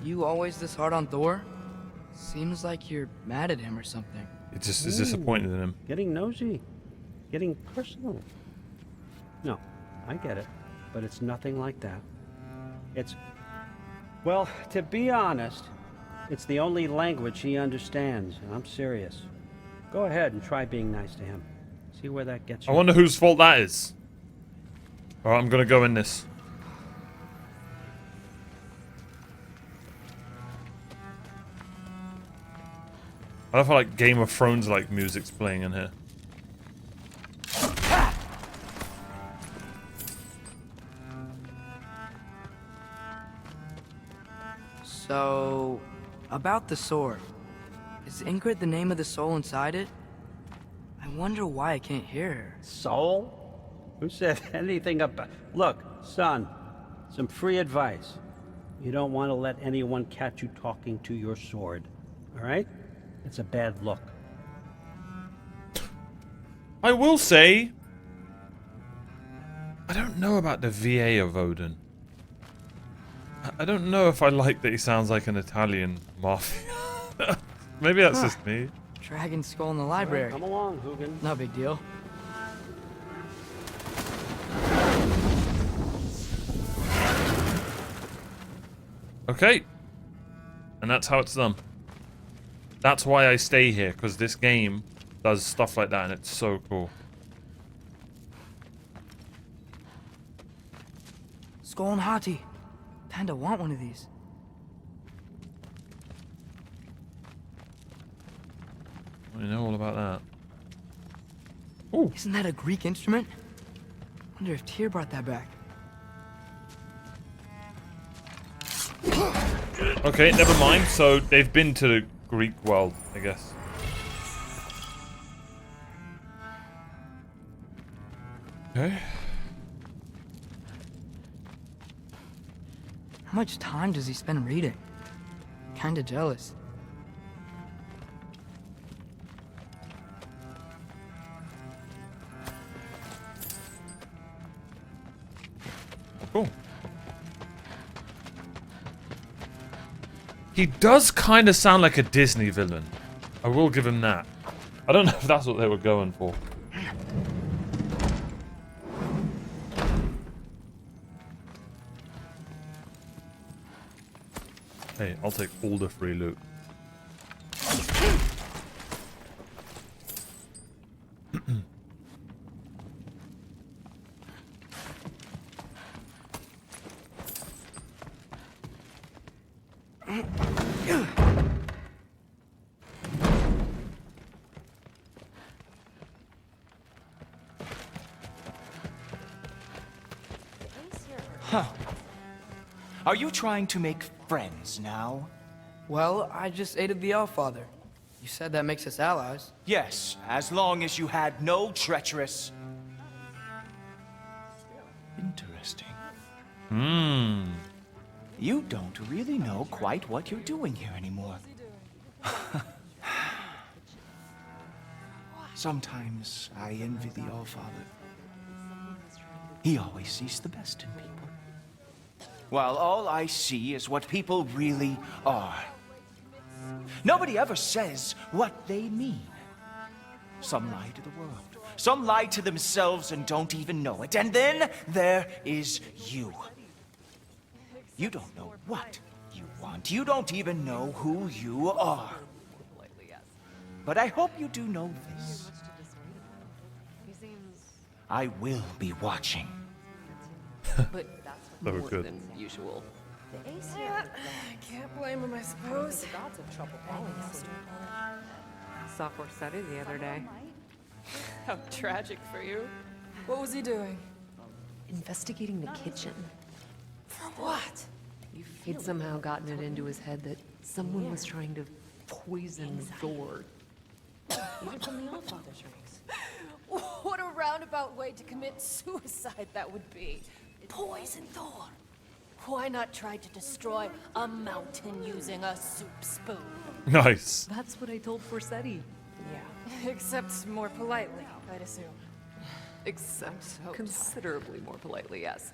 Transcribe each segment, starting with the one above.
You always this hard on Thor? Seems like you're mad at him or something. It just is disappointed in him. Getting nosy. Getting personal. No, I get it. But it's nothing like that. It's... Well, to be honest, it's the only language he understands, and I'm serious. Go ahead and try being nice to him. See where that gets you. I wonder whose fault that is. Alright, I'm gonna go in this. I don't feel like Game of Thrones like music's playing in here. So, about the sword. Is Ingrid the name of the soul inside it? I wonder why I can't hear her. Soul? Who said anything about... Look, son, some free advice. You don't want to let anyone catch you talking to your sword. All right? It's a bad look. I will say, I don't know about the VA of Odin. I don't know if I like that he sounds like an Italian mafia. Maybe that's just me. Dragon skull in the library. Come along, Hugin. No big deal. Okay. And that's how it's done. That's why I stay here, because this game does stuff like that and it's so cool. Skull and Hati. Kinda want one of these. I know all about that. Oh, Isn't that a Greek instrument? Wonder if Tyr brought that back. okay, never mind. So they've been to the Greek world, I guess. Okay. How much time does he spend reading? Kinda jealous. Cool. He does kind of sound like a Disney villain. I will give him that. I don't know if that's what they were going for. Hey, I'll take all the free loot. Huh. Are you trying to make friends now? Well, I just aided the Allfather. You said that makes us allies. Yes, as long as you had no treacherous... Interesting. You don't really know quite what you're doing here anymore. Sometimes I envy the Allfather. He always sees the best in people. While all I see is what people really are. Nobody ever says what they mean. Some lie to the world. Some lie to themselves and don't even know it. And then there is you. You don't know what you want. You don't even know who you are. But I hope you do know this. I will be watching. But that's So more good. than usual. Yeah, can't blame him, I suppose. Saw Forseti the other day. How tragic for you. What was he doing? Investigating the kitchen. For what? He'd somehow gotten it into his head that someone was trying to poison Thor. Even from the Allfather's ranks. What a roundabout way to commit suicide that would be. Poison Thor. Why not try to destroy a mountain using a soup spoon? Nice. That's what I told Forseti. Yeah. Except more politely, I'd assume. Except so. Considerably more politely, yes.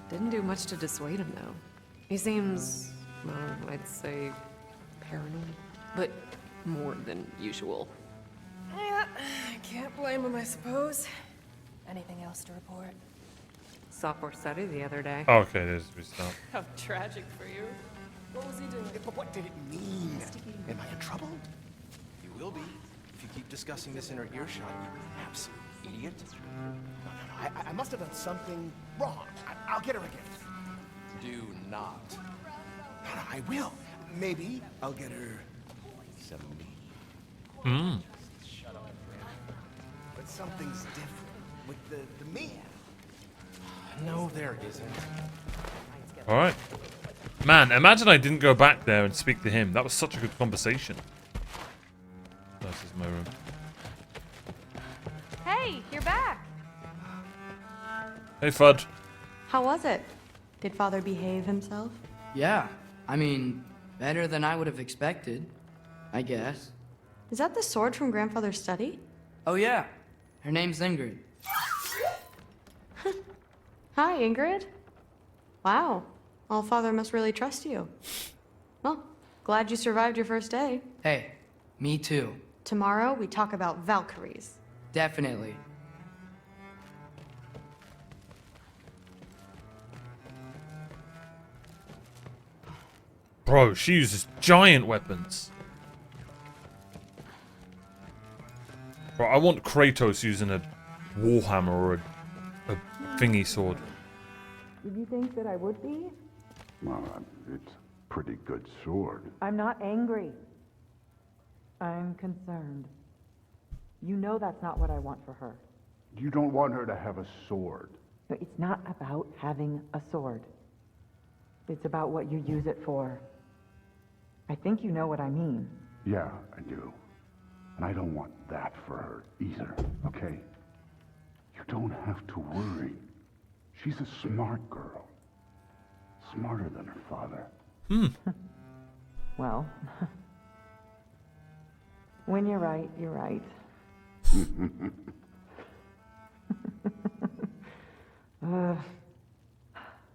Didn't do much to dissuade him, though. He seems, well, I'd say paranoid, but more than usual. Yeah, I can't blame him, I suppose. Anything else to report? Sophomore study the other day. Oh, okay, there's restart. How tragic for you. What was he doing? But what did it mean? Am I in trouble? You will be if you keep discussing this in her earshot, you absolute idiot. No, I must have done something wrong. I'll get her again. Do not. No, I will. Maybe I'll get her some meat. Shut up, but something's different with the meat. No, there isn't. All right. Man, imagine I didn't go back there and speak to him. That was such a good conversation. This is my room. Hey, you're back. Hey, Fudge. How was it? Did Father behave himself? Yeah, I mean, better than I would have expected, I guess. Is that the sword from Grandfather's study? Oh yeah, her name's Ingrid. Hi, Ingrid. Wow, All-Father must really trust you. Well, glad you survived your first day. Hey, me too. Tomorrow, we talk about Valkyries. Definitely. Bro, she uses giant weapons. Bro, I want Kratos using a warhammer or a thingy sword. Did you think that I would be? Well, it's a pretty good sword. I'm not angry. I'm concerned. You know that's not what I want for her. You don't want her to have a sword. No, it's not about having a sword. It's about what you use it for. I think you know what I mean. Yeah, I do. And I don't want that for her either, okay? You don't have to worry. She's a smart girl. Smarter than her father. Well, when you're right, you're right.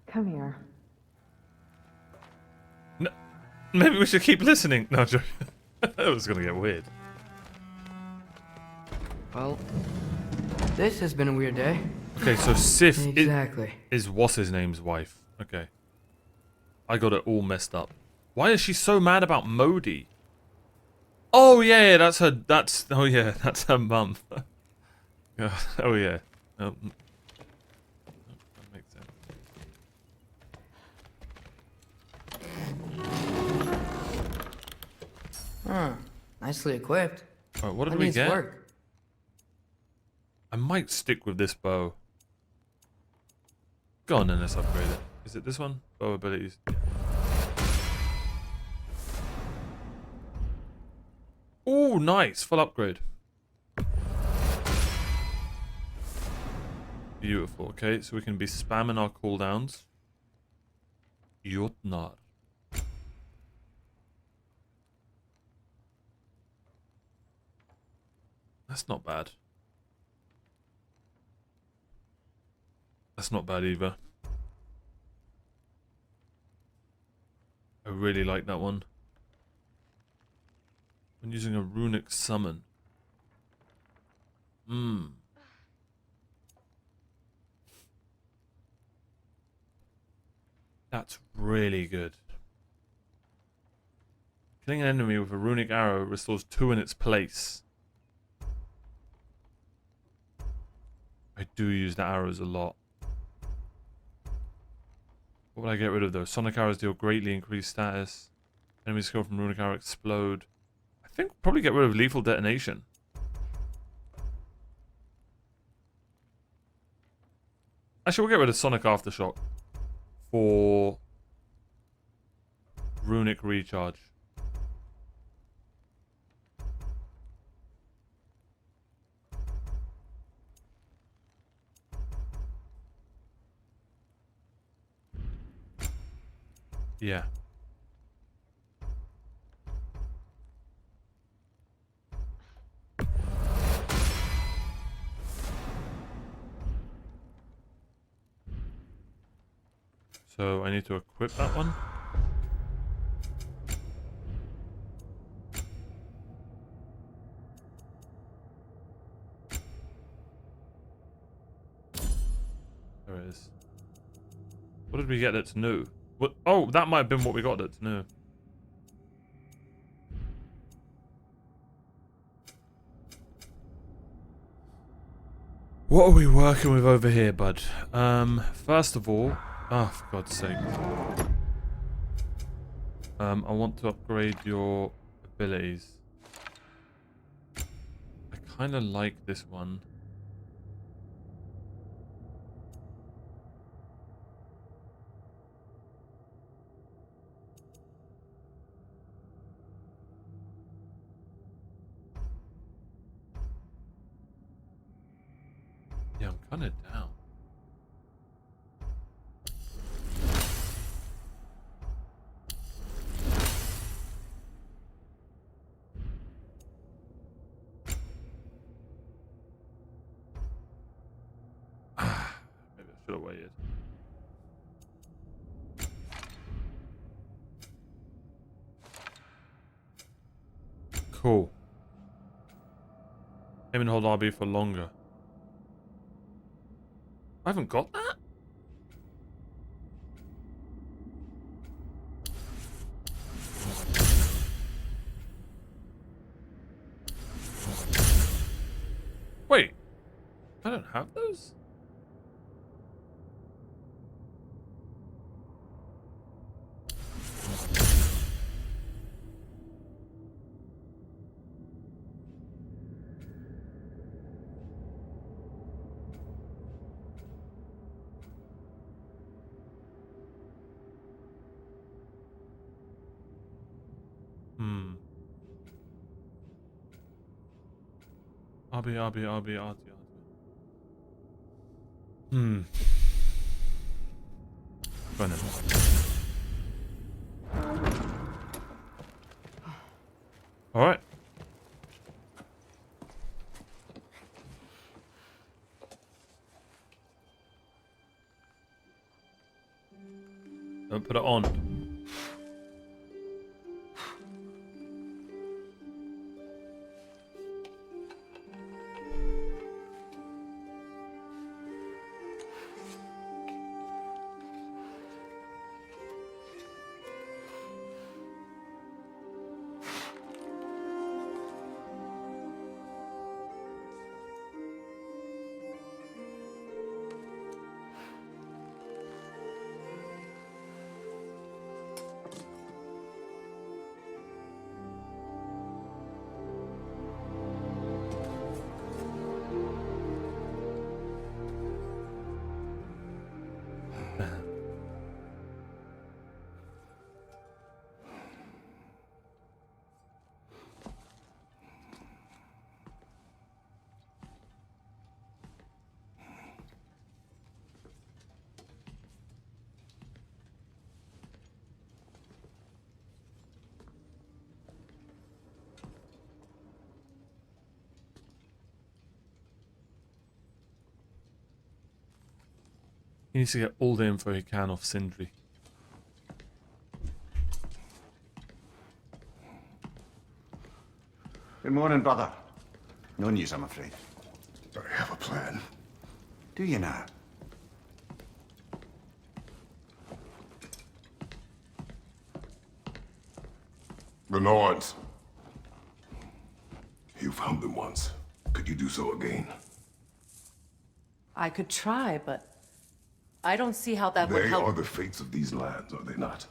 Come here. No, maybe we should keep listening. No, joke. That was gonna get weird. Well, this has been a weird day. Okay, so Sif Exactly. is what's his name's wife. Okay. I got it all messed up. Why is she so mad about Modi? Oh yeah, that's her. That's her mum. Oh yeah. That makes sense. Huh. Nicely equipped. All right, what did That we needs get? work. I might stick with this bow. Go on then, let's upgrade it. Is it this one? Bow abilities. Oh, nice. Full upgrade. Beautiful. Okay, so we can be spamming our cooldowns. Jotnar. That's not bad. That's not bad either. I really like that one. When using a runic summon. That's really good. Killing an enemy with a runic arrow restores 2 in its place. I do use the arrows a lot. What would I get rid of though? Sonic arrows deal greatly increased status. Enemies skill from runic arrow explode. I think probably get rid of lethal detonation. Actually, we'll get rid of Sonic Aftershock for runic recharge. Yeah. So I need to equip that one. There it is. What did we get that's new? What? Oh, that might have been what we got that's new. What are we working with over here, bud? First of all, oh, for God's sake. I want to upgrade your abilities. I kind of like this one. Yeah, I'm kind of down. Maybe I should have waited. Cool. Aim and hold RB for longer. I haven't got that? Wait. I don't have those? RB. Go on then. Alright. Don't put it on. He needs to get all the info he can off Sindri. Good morning, brother. No news, I'm afraid. I have a plan. Do you now? The Nords. You found them once. Could you do so again? I could try, but I don't see how that would They help. are the fates of these lands, are they not?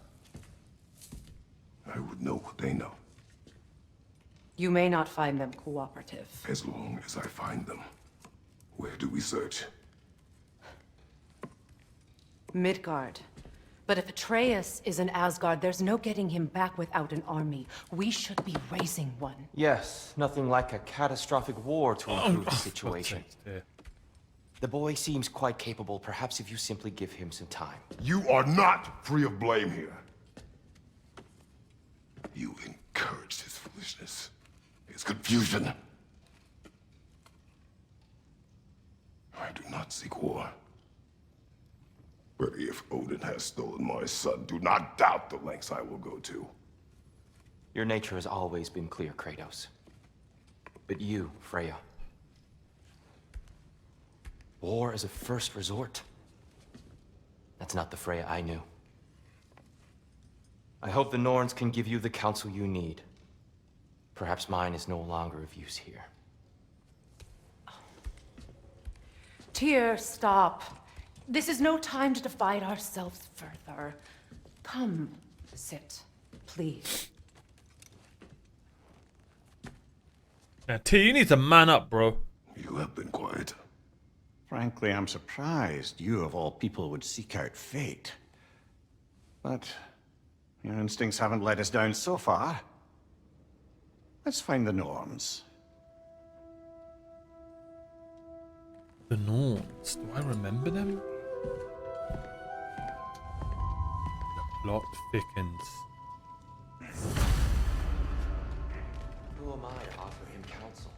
I would know what they know, You may not find them cooperative. as long as I find them. Where do we search? Midgard. But if Atreus is in Asgard, there's no getting him back without an army. We should be raising one. Yes, nothing like a catastrophic war to improve the situation. The boy seems quite capable. Perhaps if you simply give him some time. You are not free of blame here. You encouraged his foolishness, his confusion. I do not seek war. If Odin has stolen my son, do not doubt the lengths I will go to. Your nature has always been clear, Kratos. But you, Freya. War is a first resort. That's not the Freya I knew. I hope the Norns can give you the counsel you need. Perhaps mine is no longer of use here. Tyr, stop. This is no time to divide ourselves further. Come, sit, please. Now, T, you need to man up, bro. You have been quiet. Frankly, I'm surprised you, of all people, would seek out fate. But your instincts haven't let us down so far. Let's find the Norns. The Norns. Do I remember them? The plot thickens. Who am I to offer him counsel?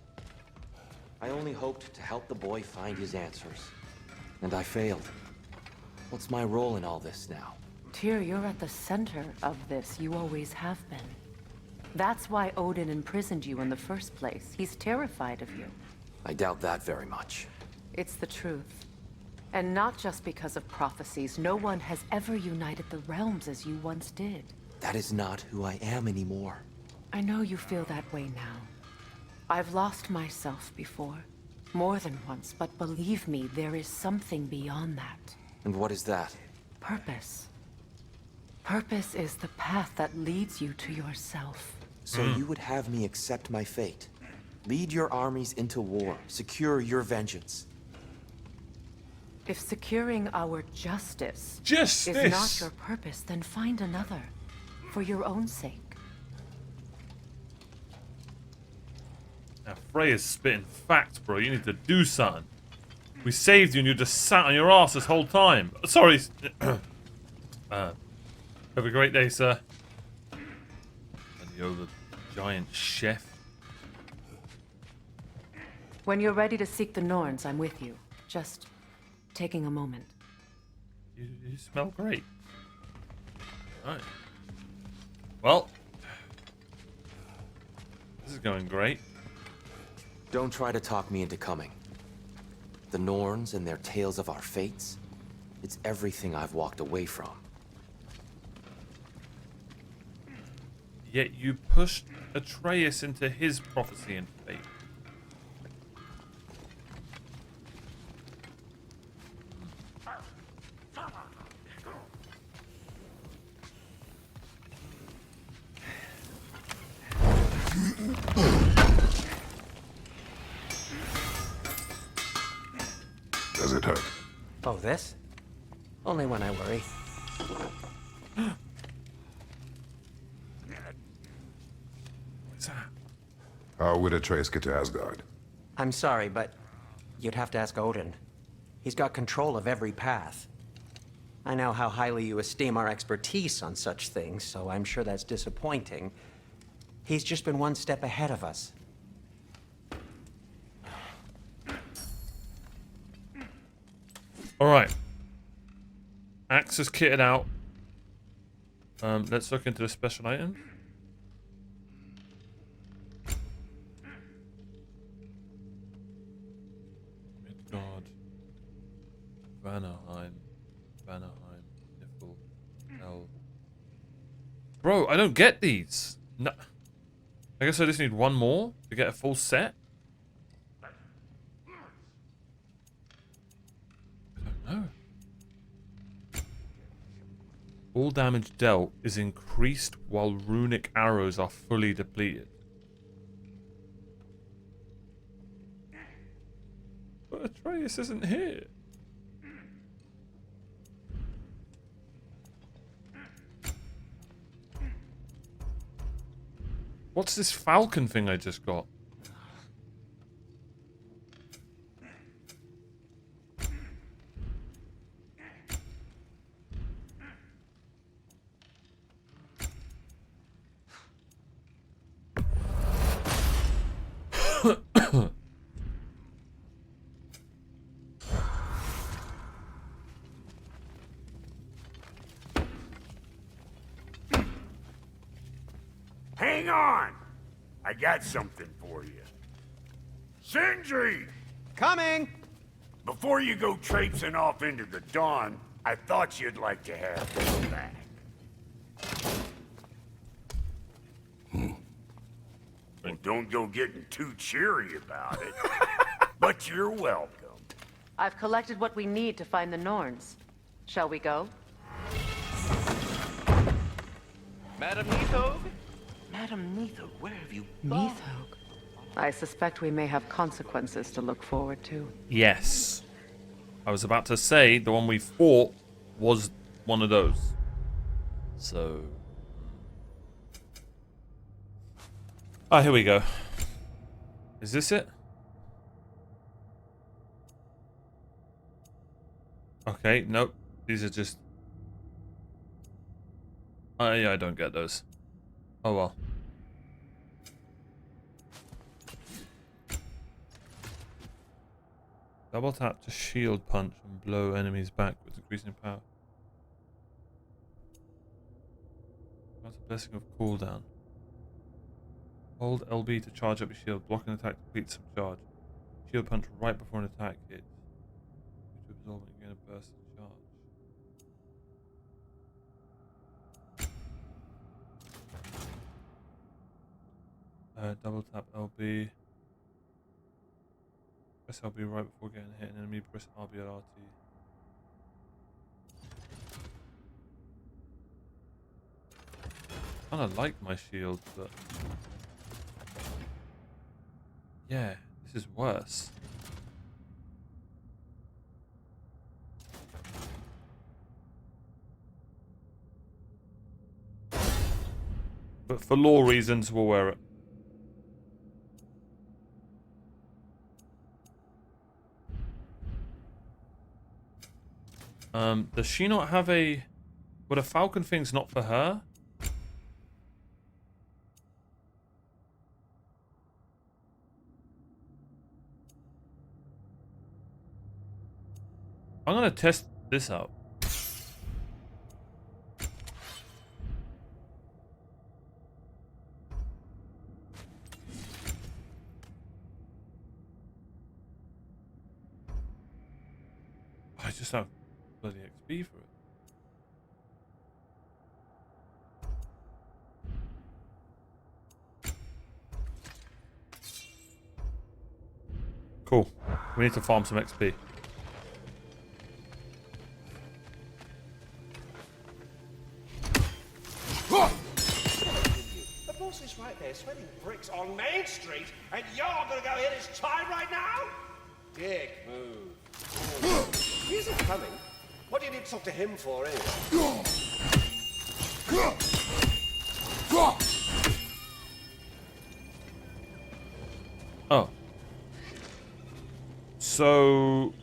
I only hoped to help the boy find his answers. And I failed. What's my role in all this now? Tyr, you're at the center of this. You always have been. That's why Odin imprisoned you in the first place. He's terrified of you. I doubt that very much. It's the truth. And not just because of prophecies. No one has ever united the realms as you once did. That is not who I am anymore. I know you feel that way now. I've lost myself before. More than once, but believe me, there is something beyond that. And what is that? Purpose. Purpose is the path that leads you to yourself. So you would have me accept my fate? Lead your armies into war, secure your vengeance. If securing our justice Justice is not your purpose, then find another. For your own sake. Now, Freya's spitting facts, bro. You need to do something. We saved you and you just sat on your ass this whole time. Sorry. Have a great day, sir. And you're the giant chef. When you're ready to seek the Norns, I'm with you. Just taking a moment. You smell great. Right. Well, this is going great. Don't try to talk me into coming. The Norns and their tales of our fates, it's everything I've walked away from. Yet you pushed Atreus into his prophecy and fate. Does it hurt? Oh, this? Only when I worry. What's that? How would Atreus get to Asgard? I'm sorry, but you'd have to ask Odin. He's got control of every path. I know how highly you esteem our expertise on such things, so I'm sure that's disappointing. He's just been one step ahead of us. Alright. Axe is kitted out. Let's look into the special item. Midgard. Vanaheim. Nifl. Hell. Bro, I don't get these. No. I guess I just need one more to get a full set. No. All damage dealt is increased while runic arrows are fully depleted. But Atreus isn't here. What's this falcon thing I just got? Hang on! I got something for you. Sindri! Coming! Before you go traipsing off into the dawn, I thought you'd like to have this back. Well, don't go getting too cheery about it. But you're welcome. I've collected what we need to find the Norns. Shall we go? Madam Neathog? Madam Neathog, where have you gone? Neathog? I suspect we may have consequences to look forward to. Yes. I was about to say the one we fought was one of those. So... Ah, here we go. Is this it? Okay, nope. These are just... yeah, I don't get those. Oh well. Double tap to shield punch and blow enemies back with increasing power. That's a blessing of cooldown. Hold LB to charge up your shield. Block an attack to complete some charge. Shield punch right before an attack hits. To absorb it, you're going to burst the charge. Double tap LB. Press LB right before getting hit an enemy. Press RB at RT. I kinda like my shield, but yeah, this is worse. But for lore reasons, we'll wear it. Does she not have a... But a falcon thing's not for her? I'm gonna test this out. I just have bloody XP for it. Cool. We need to farm some XP. The boss is right there, sweating bricks on Main Street, and you're gonna go hit his time right now? Dick move. He isn't coming. What do you need to talk to him for, anyway? Oh. So...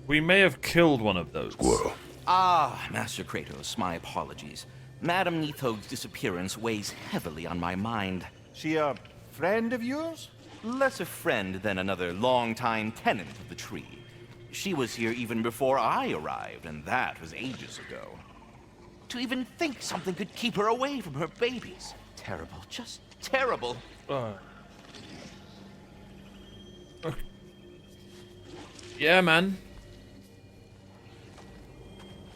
we may have killed one of those. Squirrel. Ah, Master Kratos, my apologies. Madam Neathog's disappearance weighs heavily on my mind. She a friend of yours? Less a friend than another long-time tenant of the tree. She was here even before I arrived, and that was ages ago. To even think something could keep her away from her babies. Terrible, just terrible. Yeah, man.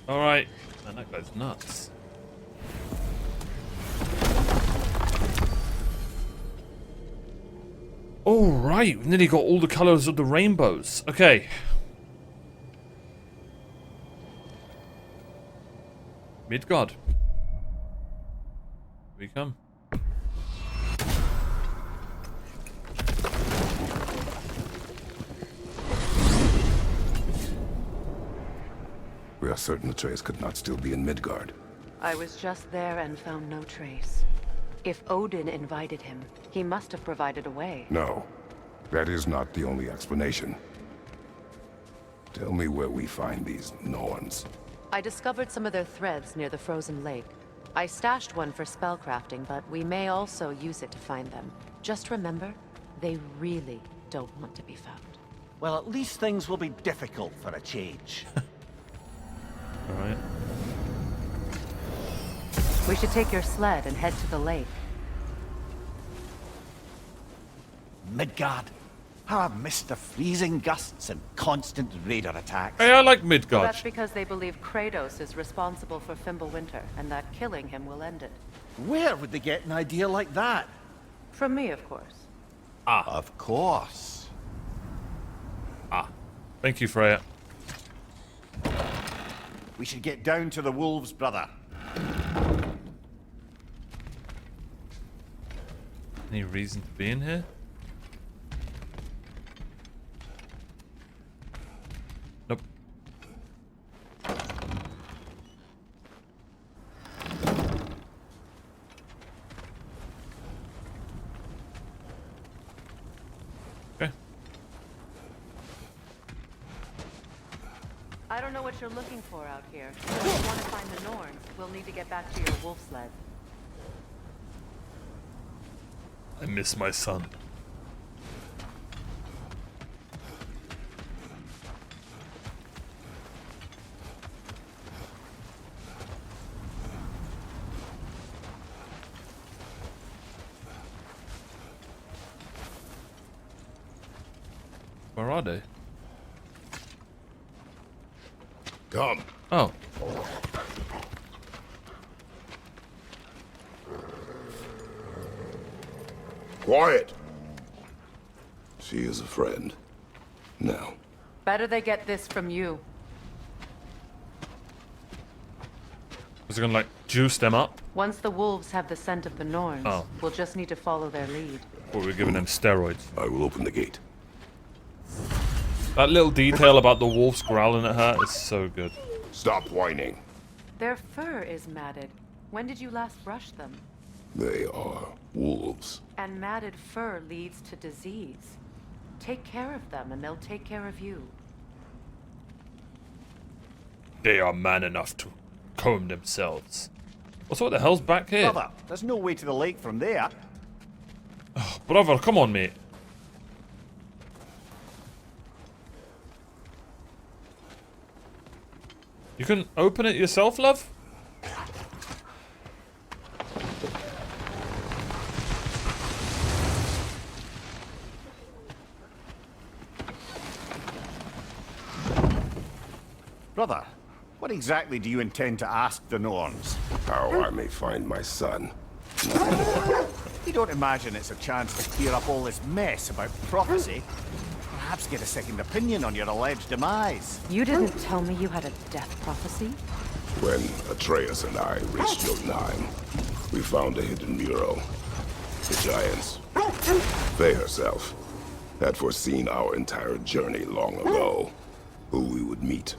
Alright. Man, that guy's nuts. Alright, we've nearly got all the colours of the rainbows. Okay. Midgard. Here we come. We are certain Atreus could not still be in Midgard. I was just there and found no trace. If Odin invited him, he must have provided a way. No, that is not the only explanation. Tell me where we find these Norns. I discovered some of their threads near the frozen lake. I stashed one for spellcrafting, but we may also use it to find them. Just remember, they really don't want to be found. Well, at least things will be difficult for a change. Alright. We should take your sled and head to the lake. Midgard. How I've missed the freezing gusts and constant raider attacks. Hey, I like Well, Midgard. that's because they believe Kratos is responsible for Fimbulwinter, and that killing him will end it. Where would they get an idea like that? From me, of course. Of course. Thank you, Freya. We should get down to the wolves, brother. Any reason to be in here? Nope. Okay. I don't know what you're looking for out here. So if you want to find the Norns, we'll need to get back to your wolf sled. I miss my son. Where are they? Come. Oh. Quiet. She is a friend. Now. Better they get this from you. Was it gonna like juice them up? Once the wolves have the scent of the Norns, Oh. we'll just need to follow their lead. Or we're giving them steroids. I will open the gate. That little detail about the wolves growling at her is so good. Stop whining. Their fur is matted. When did you last brush them? They are wolves. And matted fur leads to disease. Take care of them and they'll take care of you. They are man enough to comb themselves. Also, what the hell's back here? Brother, there's no way to the lake from there. Brother, come on, mate. You can open it yourself, love? Brother, what exactly do you intend to ask the Norns? How I may find my son. You don't imagine it's a chance to clear up all this mess about prophecy? Perhaps get a second opinion on your alleged demise. You didn't tell me you had a death prophecy? When Atreus and I reached Jotunheim, we found a hidden mural. The giants, they herself, had foreseen our entire journey long ago. Who we would meet,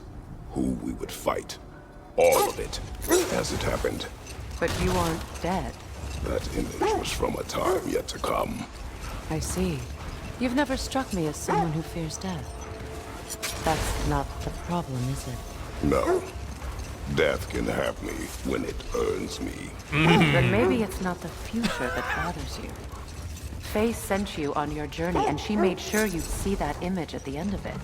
who we would fight. All of it, as it happened. But you aren't dead. That image was from a time yet to come. I see. You've never struck me as someone who fears death. That's not the problem, is it? No. Death can have me when it earns me. Then maybe it's not the future that bothers you. Faye sent you on your journey, and she made sure you'd see that image at the end of it.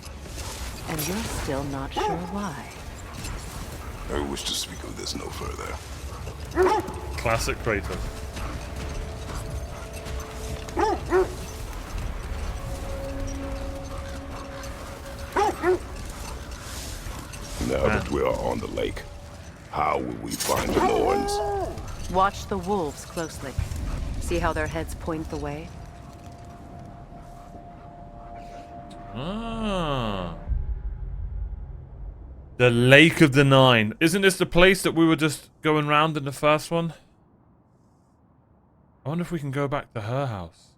And you're still not sure why. I wish to speak of this no further. Classic Kratos. Now that we are on the lake, how will we find the Norns? Watch the wolves closely. See how their heads point the way? Ah. The Lake of the Nine. Isn't this the place that we were just going round in the first one? I wonder if we can go back to her house.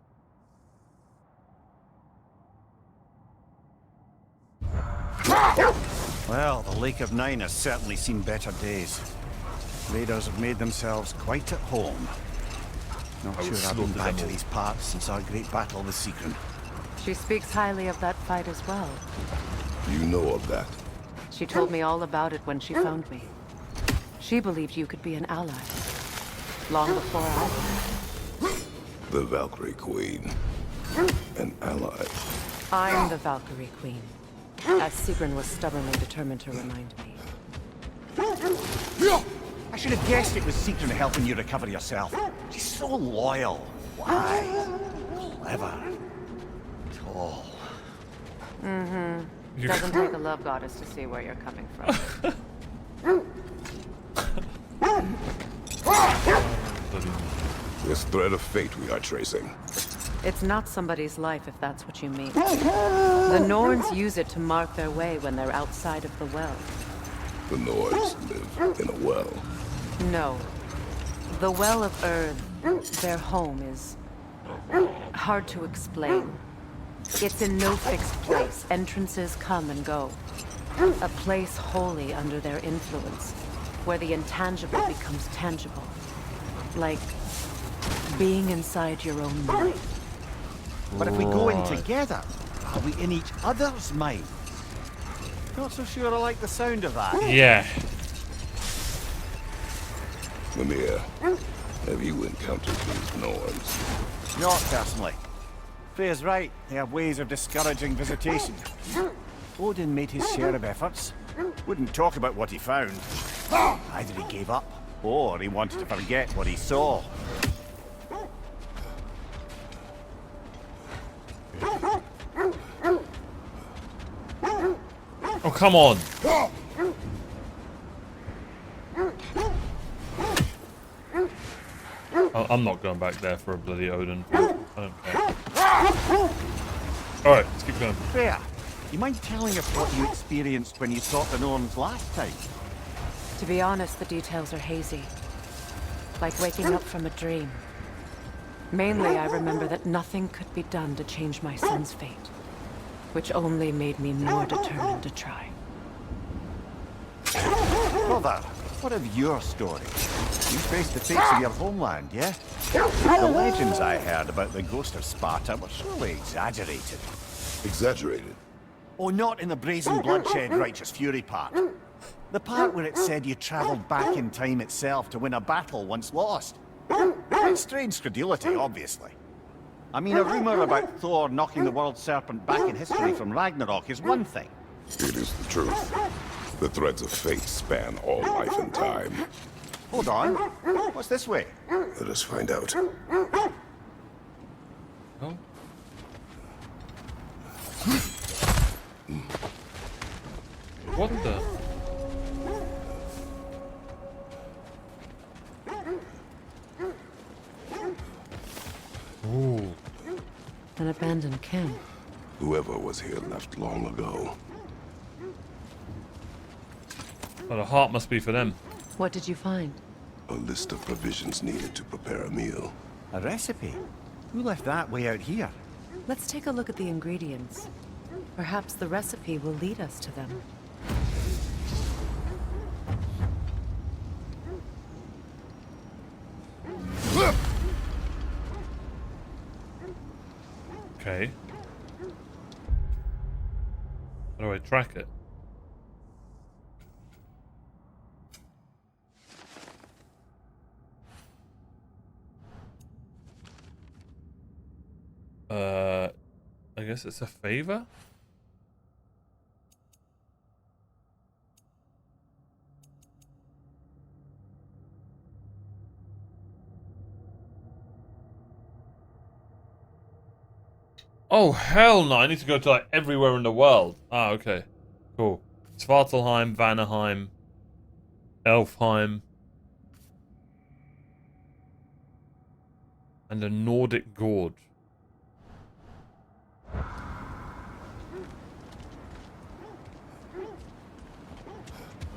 Well, the Lake of Nine has certainly seen better days. Raiders have made themselves quite at home. Not sure I've been back to these parts since our great battle with Sigrun. She speaks highly of that fight as well. You know of that? She told me all about it when she found me. She believed you could be an ally. Long before I did. The Valkyrie Queen. An ally. I'm the Valkyrie Queen. As Sigrun was stubbornly determined to remind me. I should have guessed it was Sigrun helping you recover yourself. She's so loyal, wise, clever. all. Mm-hmm. Doesn't take a love goddess to see where you're coming from. This thread of fate we are tracing. It's not somebody's life, if that's what you mean. The Norns use it to mark their way when they're outside of the well. The Nords live in a well. No. The Well of Earth, their home, is hard to explain. It's in no fixed place. Entrances come and go. A place wholly under their influence, where the intangible becomes tangible. Like being inside your own mind. But if we go in together, are we in each other's mind? Not so sure I like the sound of that. Yeah. Mimir, have you encountered these Norns? Not personally. Freya's right. They have ways of discouraging visitation. Odin made his share of efforts. Wouldn't talk about what he found. Either he gave up, or he wanted to forget what he saw. Oh, come on. Oh, I'm not going back there for a bloody Odin. I don't care. Alright, let's keep going. Freya, you mind telling us what you experienced when you sought the Norns last time? To be honest, the details are hazy. Like waking up from a dream. Mainly, I remember that nothing could be done to change my son's fate. Which only made me more determined to try. Brother, what of your story? You faced the fates of your homeland, yeah? The legends I heard about the ghost of Sparta were surely exaggerated. Exaggerated? Oh, not in the brazen bloodshed righteous fury part. The part where it said you travelled back in time itself to win a battle once lost. Strange credulity, obviously. I mean, a rumour about Thor knocking the world serpent back in history from Ragnarok is one thing. It is the truth. The threads of fate span all life and time. Hold on. What's this way? Let us find out. Oh. What the? Ooh. An abandoned camp. Whoever was here left long ago. Well, the heart must be for them. What did you find? A list of provisions needed to prepare a meal. A recipe? Who left that way out here? Let's take a look at the ingredients. Perhaps the recipe will lead us to them. Okay. How do I track it? I guess it's a favor? Oh, hell no. I need to go to, like, everywhere in the world. Ah, okay. Cool. Svartalheim, Vanaheim, Elfheim. And a Nordic Gorge.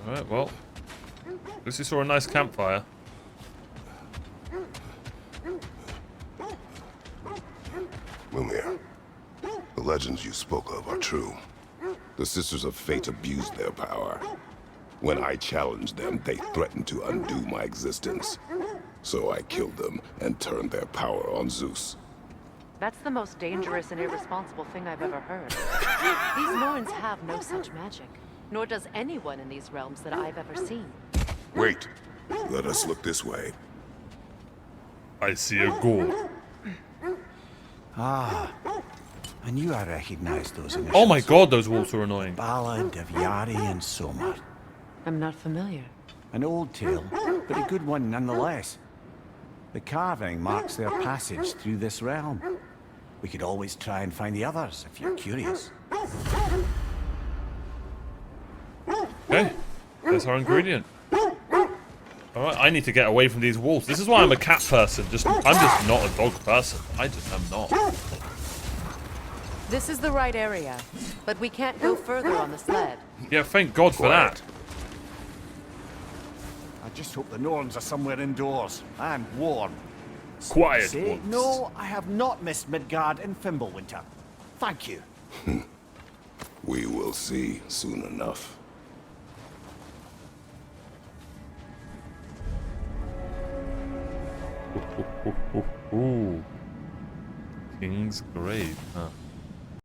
Alright, well. At least we saw a nice campfire. Mimir, the legends you spoke of are true. The Sisters of Fate abused their power. When I challenged them, they threatened to undo my existence. So I killed them and turned their power on Zeus. That's the most dangerous and irresponsible thing I've ever heard. These Norns have no such magic, nor does anyone in these realms that I've ever seen. Wait, let us look this way. I see a gourd. Ah, I knew I recognized those initials. Oh my god, those walls are annoying. Ballad of Yari and Somar. I'm not familiar. An old tale, but a good one nonetheless. The carving marks their passage through this realm. We could always try and find the others if you're curious. Okay, there's our ingredient. Alright, I need to get away from these wolves. This is why I'm a cat person. I'm just not a dog person. I just am not. This is the right area, but we can't go further on the sled. Yeah, thank God for that. I just hope the Norns are somewhere indoors and warm. Quiet. Say, no, I have not missed Midgard in Fimbulwinter. Thank you. We will see soon enough. Ooh. King's Grave, huh?